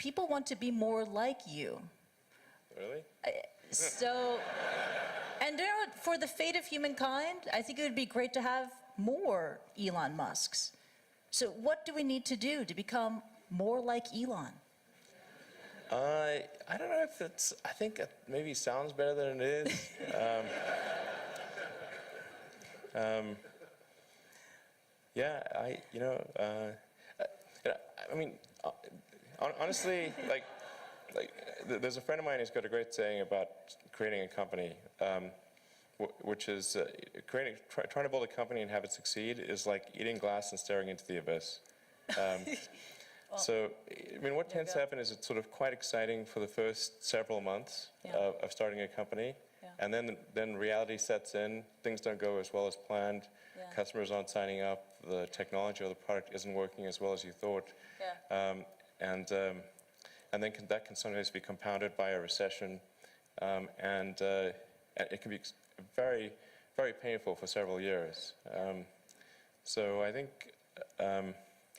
people want to be more like you. Really? So, and you know what, for the fate of humankind, I think it would be great to have more Elon Musks. So what do we need to do to become more like Elon? I don't know if it's, I think it maybe sounds better than it is. Yeah, I mean, honestly, there's a friend of mine who's got a great saying about creating a company, which is trying to build a company and have it succeed is like eating glass and staring into the abyss. So, I mean, what tends to happen is it's sort of quite exciting for the first several months of starting a company, and then reality sets in. Things don't go as well as planned. Customers aren't signing up. The technology or the product isn't working as well as you thought. And then that can sometimes be compounded by a recession, and it can be very, very painful for several years. So I think,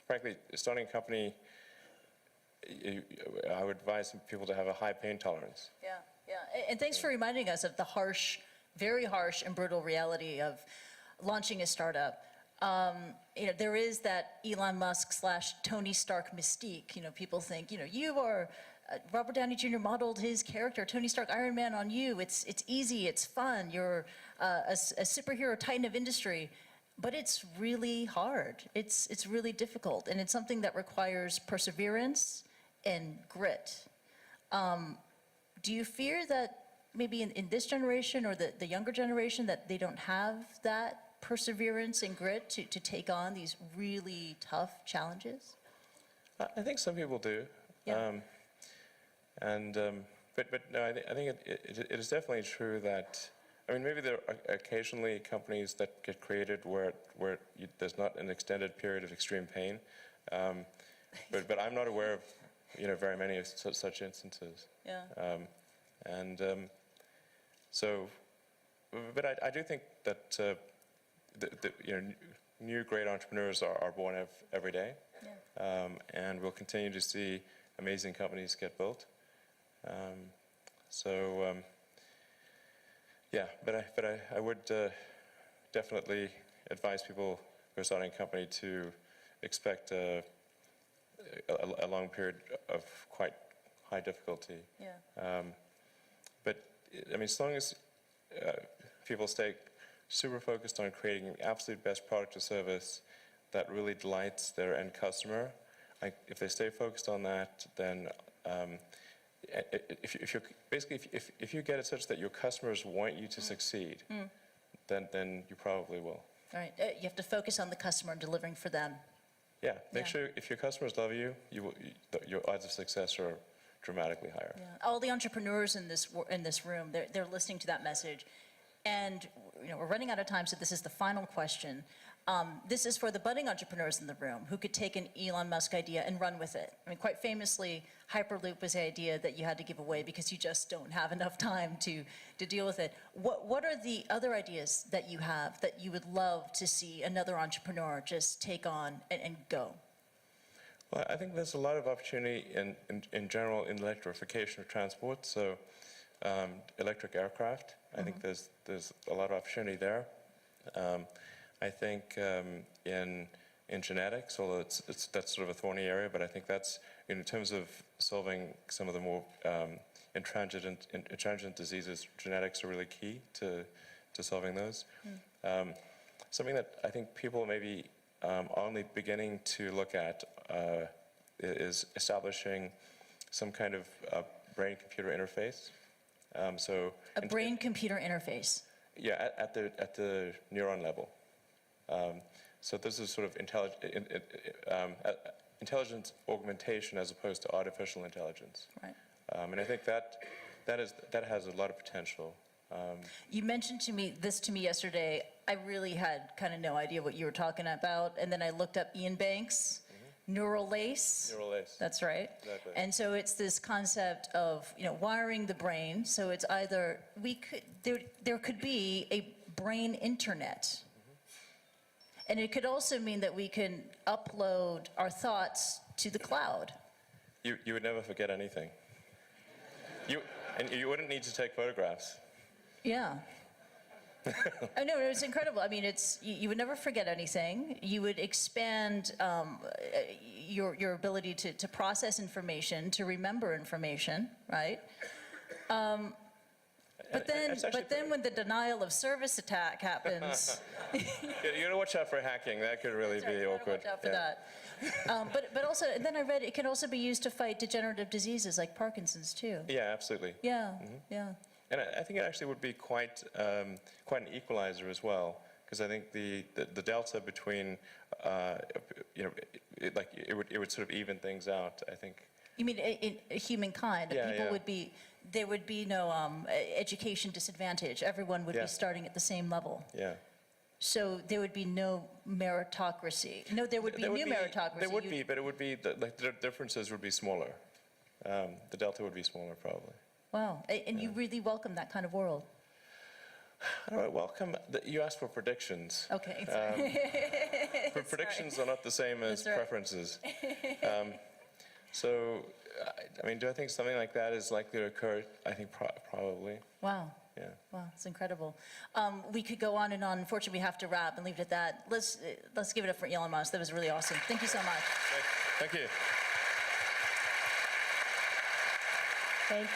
frankly, starting a company, I would advise people to have a high pain tolerance. And thanks for reminding us of the harsh, very harsh and brutal reality of launching a startup. There is that Elon Musk / Tony Stark mystique. People think, you are, Robert Downey Jr. modeled his character, Tony Stark, Iron Man, on you. It's easy, it's fun, you're a superhero titan of industry. But it's really hard. It's really difficult, and it's something that requires perseverance and grit. Do you fear that maybe in this generation or the younger generation that they don't have that perseverance and grit to take on these really tough challenges? I think some people do. But no, I think it is definitely true that, I mean, maybe there are occasionally companies that get created where there's not an extended period of extreme pain, but I'm not aware of very many of such instances. So, but I do think that new great entrepreneurs are born every day, and we'll continue to see amazing companies get built. Yeah, but I would definitely advise people who are starting a company to expect a long period of quite high difficulty. But I mean, as long as people stay super focused on creating the absolute best product or service that really delights their end customer, if they stay focused on that, then if you get it such that your customers want you to succeed, then you probably will. All right, you have to focus on the customer and delivering for them. Yeah, make sure if your customers love you, your odds of success are dramatically higher. All the entrepreneurs in this room, they're listening to that message, and we're running out of time, so this is the final question. This is for the budding entrepreneurs in the room who could take an Elon Musk idea and run with it. I mean, quite famously, Hyperloop was the idea that you had to give away because you just don't have enough time to deal with it. What are the other ideas that you have that you would love to see another entrepreneur just take on and go? Well, I think there's a lot of opportunity in general in electrification of transport. So electric aircraft, I think there's a lot of opportunity there. I think in genetics, although that's sort of a thorny area, but I think that's, in terms of solving some of the more intransigent diseases, genetics are really key to solving those. Something that I think people maybe only beginning to look at is establishing some kind of brain-computer interface. A brain-computer interface? Yeah, at the neuron level. So this is sort of intelligence augmentation as opposed to artificial intelligence. Right. And I think that has a lot of potential. You mentioned this to me yesterday. I really had kind of no idea what you were talking about, and then I looked up Ian Banks, neural lace. Neural lace. That's right. Exactly. And so it's this concept of wiring the brain. So it's either there could be a brain internet. And it could also mean that we can upload our thoughts to the cloud. You would never forget anything. And you wouldn't need to take photographs. Yeah. I know, it's incredible. I mean, you would never forget anything. You would expand your ability to process information, to remember information, right? But then when the denial of service attack happens, You gotta watch out for hacking. That could really be awkward. watch out for that. But also, and then I read it can also be used to fight degenerative diseases like Parkinson's too. Yeah, absolutely. Yeah, yeah. And I think it actually would be quite an equalizer as well, because I think the delta between, it would sort of even things out, I think. You mean in humankind? Yeah, people yeah. there would be no education disadvantage. Everyone would Yeah. be starting at the same level. Yeah. So there would be no meritocracy. No, there would be new meritocracy. There would be, but it would be, the differences would be smaller. The delta would be smaller, probably. Wow, and you really welcome that kind of world. I don't know, welcome, you asked for predictions. Okay. Predictions are not the same as That's right. preferences. So, I mean, do I think something like that is likely to occur? I think probably. Wow. Yeah. Wow, it's incredible. We could go on and on. Unfortunately, we have to wrap and leave it at that. Let's give it up for Elon Musk. That was really awesome. Thank you so much. Thank you. Thank